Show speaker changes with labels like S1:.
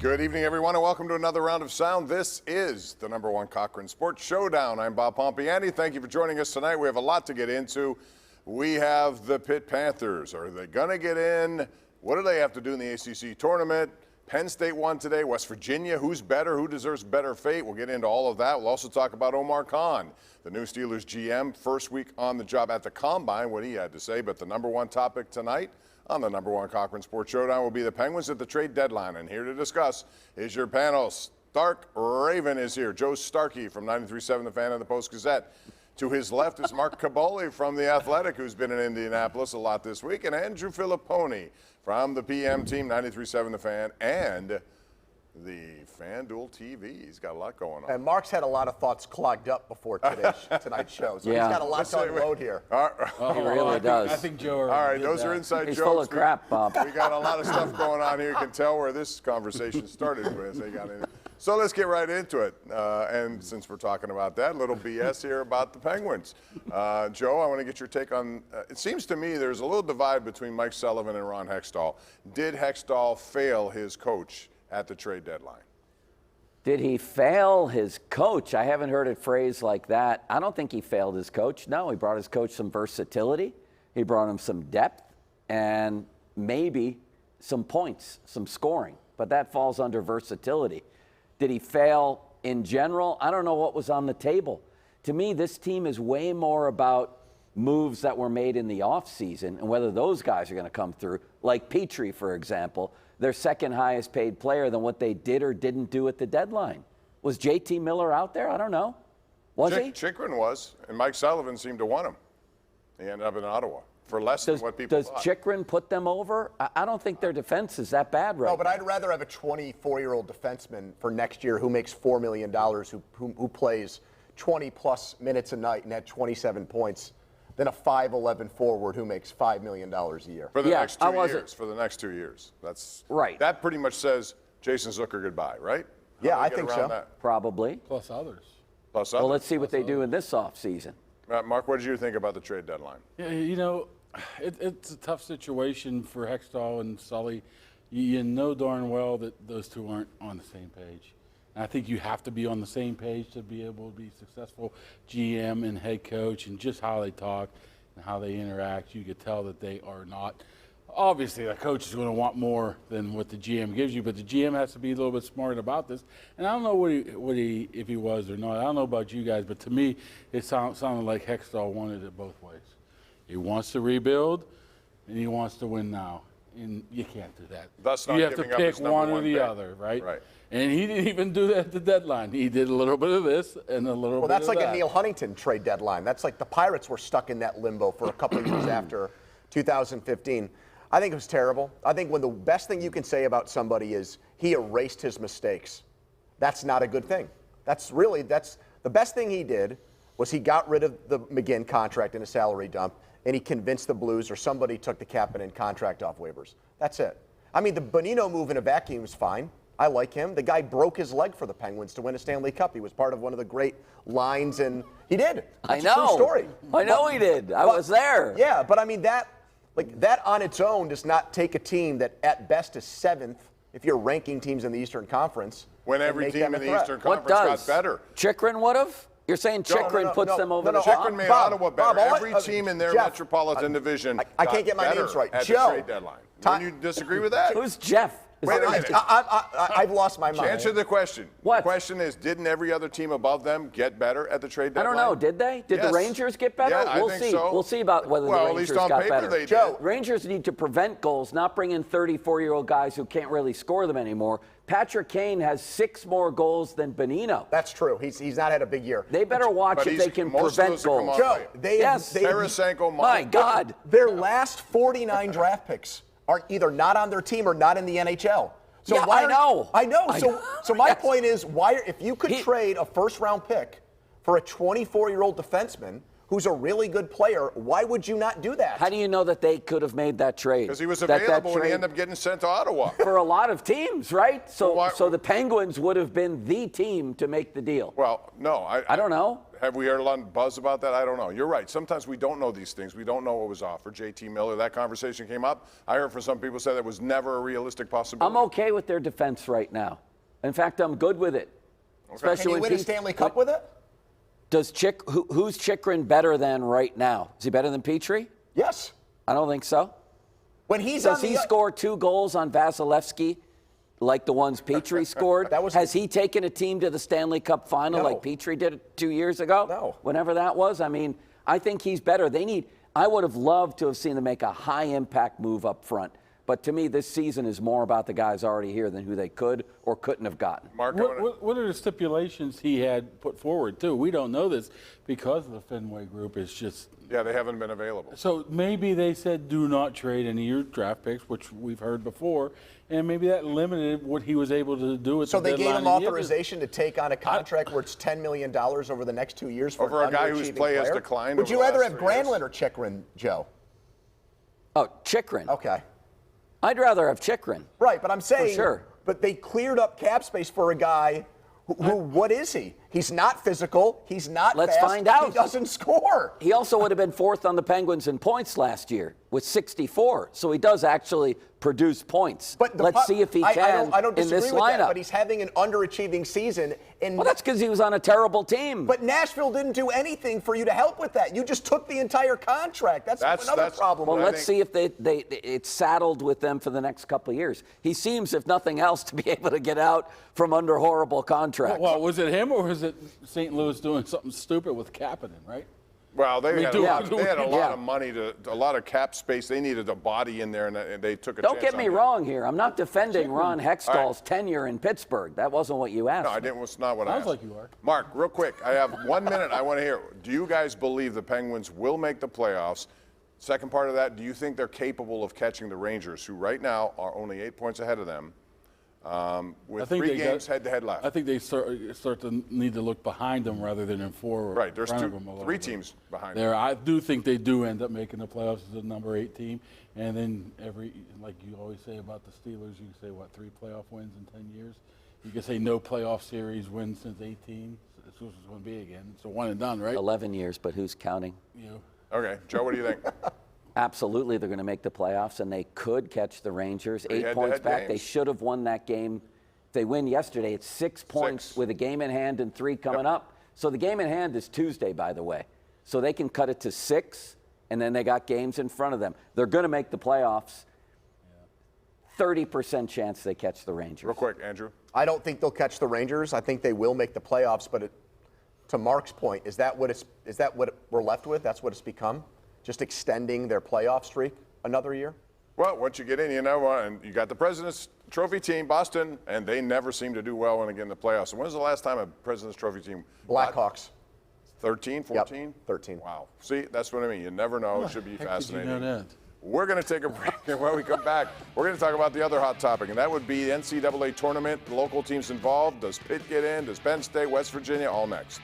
S1: Good evening, everyone, and welcome to another round of sound. This is the #1 Cochran Sports Showdown. I'm Bob Pompeani. Thank you for joining us tonight. We have a lot to get into. We have the Pitt Panthers. Are they going to get in? What do they have to do in the ACC tournament? Penn State won today. West Virginia, who's better? Who deserves better fate? We'll get into all of that. We'll also talk about Omar Khan, the new Steelers GM, first week on the job at the Combine, what he had to say. But the #1 topic tonight on the #1 Cochran Sports Showdown will be the Penguins at the trade deadline. And here to discuss is your panel. Stark Raven is here. Joe Starkey from 93.7 The Fan and the Post-Gazette. To his left is Mark Kaboly from The Athletic, who's been in Indianapolis a lot this week, and Andrew Fillipponi from the PM team, 93.7 The Fan, and the FanDuel TV. He's got a lot going on.
S2: And Mark's had a lot of thoughts clogged up before tonight's show, so
S3: Yeah.
S2: he's got a lot to unload here.
S3: He really does.
S4: I think Joe.
S1: All right, those are inside
S3: He's
S1: jokes.
S3: full of crap, Bob.
S1: We got a lot of stuff going on here. You can tell where this conversation started with. So let's get right into it. And since we're talking about that, a little BS here about the Penguins. Joe, I want to get your take on, it seems to me there's a little divide between Mike Sullivan and Ron Hextall. Did Hextall fail his coach at the trade deadline?
S3: Did he fail his coach? I haven't heard it phrased like that. I don't think he failed his coach. No, he brought his coach some versatility. He brought him some depth and maybe some points, some scoring. But that falls under versatility. Did he fail in general? I don't know what was on the table. To me, this team is way more about moves that were made in the offseason and whether those guys are going to come through. Like Petrie, for example, their second highest paid player than what they did or didn't do at the deadline. Was JT Miller out there? I don't know. Was he?
S1: Cochran was, and Mike Sullivan seemed to want him. He ended up in Ottawa for less than what people thought.
S3: Does Cochran put them over? I don't think their defense is that bad right now.
S2: No, but I'd rather have a 24-year-old defenseman for next year who makes $4 million, who plays 20-plus minutes a night and had 27 points, than a 5'11" forward who makes $5 million a year.
S1: For the next 2 years. For the next 2 years. That's
S3: right.
S1: That pretty much says Jason Zucker goodbye, right?
S2: Yeah, I think so.
S1: That?
S3: Probably.
S4: Plus others.
S3: Well, let's see what they do in this offseason.
S1: Mark, what did you think about the trade deadline?
S4: Yeah, you know, it's a tough situation for Hextall and Sully. You know darn well that those two aren't on the same page. And I think you have to be on the same page to be able to be successful GM and head coach, and just how they talk and how they interact. You could tell that they are not. Obviously, the coach is going to want more than what the GM gives you, but the GM has to be a little bit smart about this. And I don't know if he was or not. I don't know about you guys, but to me, it sounded like Hextall wanted it both ways. He wants to rebuild, and he wants to win now. And you can't do that.
S1: Thus not
S4: you have to
S1: giving up
S4: pick
S1: his
S4: one or
S1: #1
S4: the
S1: pick.
S4: other, right?
S1: Right.
S4: And he didn't even do that at the deadline. He did a little bit of this and a little bit of that.
S2: Well, that's like a Neil Huntington trade deadline. That's like the Pirates were stuck in that limbo for a couple of years after 2015. I think it was terrible. I think when the best thing you can say about somebody is he erased his mistakes. That's not a good thing. That's the best thing he did was he got rid of the McGinn contract in a salary dump, and he convinced the Blues or somebody took the Kapanen contract off waivers. That's it. I mean, the Bonino move in a vacuum is fine. I like him. The guy broke his leg for the Penguins to win a Stanley Cup. He was part of one of the great lines, and he did. That's a true story.
S3: I know he did. I was there.
S2: Yeah, but I mean, that on its own does not take a team that at best is 7th, if you're ranking teams in the Eastern Conference.
S1: When every team in the Eastern Conference got better.
S3: Cochran would have? You're saying Cochran puts them over the top?
S1: Cochran made Ottawa better. Every team in their metropolitan division
S2: I can't get my names right.
S1: At
S2: Joe,
S1: the trade deadline. Don't you disagree with that?
S3: Who's Jeff?
S1: Wait a minute.
S2: I've lost my mind.
S1: Answer the question.
S3: What?
S1: The question is, didn't every other team above them get better at the trade deadline?
S3: I don't know. Did they? Did the Rangers get better?
S1: Yeah,
S3: we'll
S1: I think
S3: see.
S1: so.
S3: We'll see about whether the Rangers
S1: got better. Well, at least on paper they did.
S2: Joe,
S3: Rangers need to prevent goals, not bring in 34-year-old guys who can't really score them anymore. Patrick Kane has 6 more goals than Bonino.
S2: That's true. He's not had a big year.
S3: They better watch if they can prevent goals.
S2: Joe,
S1: Tarasenko,
S3: my God.
S2: Their last 49 draft picks are either not on their team or not in the NHL. So
S3: yeah,
S2: I
S3: know.
S2: So my point is, if you could trade a first-round pick for a 24-year-old defenseman who's a really good player, why would you not do that?
S3: How do you know that they could have made that trade?
S1: Because he was available and he ended up getting sent to Ottawa.
S3: For a lot of teams, right? So the Penguins would have been the team to make the deal.
S1: Well, no.
S3: I don't know.
S1: Have we heard a lot of buzz about that? I don't know. You're right. Sometimes we don't know these things. We don't know what was offered. JT Miller, that conversation came up. I heard from some people say that was never a realistic possibility.
S3: I'm okay with their defense right now. In fact, I'm good with it.
S1: Okay.
S3: Especially
S2: Can you
S3: when
S2: win a Stanley Cup with it?
S3: Who's Chychrun better than right now? Is he better than Petrie?
S2: Yes.
S3: I don't think so.
S2: When he's
S3: Does
S2: on
S3: he
S2: the
S3: score 2 goals on Vasilevsky like the ones Petrie scored? Has he taken a team to the Stanley Cup final
S2: No.
S3: like Petrie did 2 years ago?
S2: No.
S3: Whenever that was? I mean, I think he's better. I would have loved to have seen them make a high-impact move up front. But to me, this season is more about the guys already here than who they could or couldn't have gotten.
S1: Mark,
S4: What are the stipulations he had put forward, too? We don't know this because the Fenway Group is just...
S1: yeah, they haven't been available.
S4: So maybe they said do not trade any of your draft picks, which we've heard before, and maybe that limited what he was able to do at
S2: So
S4: the
S2: they gave
S4: deadline.
S2: him authorization to take on a contract where it's $10 million over the next 2 years for
S1: Over
S2: an
S1: a guy whose
S2: underachieving
S1: play has
S2: player?
S1: declined
S2: Would
S1: over
S2: you
S1: the
S2: rather
S1: last
S2: have
S1: 3 years?
S2: Granlund or Chychrun, Joe?
S3: Oh, Chychrun.
S2: Okay.
S3: I'd rather have Chychrun.
S2: Right, but I'm saying,
S3: sure.
S2: But they cleared up cap space for a guy who what is he? He's not physical. He's not
S3: Let's
S2: fast.
S3: find out.
S2: He doesn't score.
S3: He also would have been 4th on the Penguins in points last year with 64. So he does actually produce points.
S2: But
S3: let's see if he can
S2: I don't
S3: in
S2: disagree
S3: this
S2: with
S3: lineup.
S2: that, but he's having an underachieving season. And
S3: Well, that's because he was on a terrible team.
S2: But Nashville didn't do anything for you to help with that. You just took the entire contract. That's another problem.
S3: Well,
S1: I
S3: let's
S1: think-
S3: see if it's saddled with them for the next couple of years. He seems, if nothing else, to be able to get out from under horrible contracts.
S4: Well, was it him or was it St. Louis doing something stupid with Kapanen, right?
S1: Well, they had a lot
S3: Yeah.
S1: of money, a lot of cap space. They needed a body in there, and they took a
S3: Don't
S1: chance
S3: get
S1: on
S3: me
S1: him.
S3: wrong here. I'm not defending Ron Hextall's
S1: All
S3: tenure in Pittsburgh. That wasn't what you asked
S1: No, I
S3: me.
S1: didn't. It's not what I
S4: Sounds
S1: asked.
S4: like you are.
S1: Mark, real quick, I have 1 minute. I want to hear. Do you guys believe the Penguins will make the playoffs? Second part of that, do you think they're capable of catching the Rangers, who right now are only 8 points ahead of them, with 3 games head-to-head left?
S4: I think they start to need to look behind them rather than in forward.
S1: Right, there's
S4: front of them a little
S1: 3
S4: bit.
S1: teams behind
S4: There,
S1: them.
S4: I do think they do end up making the playoffs as the number 8 team, and then like you always say about the Steelers, you can say 3 playoff wins in 10 years. You can say no playoff series wins since 18. That's what it's going to be again. It's a one and done, right?
S3: 11 years, but who's counting?
S4: You.
S1: Okay, Joe, what do you think?
S3: Absolutely, they're going to make the playoffs, and they could catch the Rangers. 8
S1: head-to-head
S3: points back. They
S1: games.
S3: should have won that game. If they win yesterday, it's 6 points
S1: 6.
S3: with a game in hand and 3 coming up. So the game in hand is Tuesday, by the way. So they can cut it to 6, and then they got games in front of them. They're going to make the playoffs. 30% chance they catch the Rangers.
S1: Real quick, Andrew.
S2: I don't think they'll catch the Rangers. I think they will make the playoffs. But to Mark's point, is that what we're left with? That's what it's become? Just extending their playoff streak another year?
S1: Well, once you get in, you know, and you got the President's Trophy team, Boston, and they never seem to do well when they get in the playoffs. And when's the last time a President's Trophy team?
S2: Blackhawks.
S1: 13, 14?
S2: Yep, 13.
S1: Wow. See, that's what I mean. You never know. It should be
S4: Heck, did you
S1: fascinating.
S4: know that?
S1: We're going to take a break, and when we come back, we're going to talk about the other hot topic, and that would be the NCAA tournament, local teams involved. Does Pitt get in? Does Penn State, West Virginia? All next.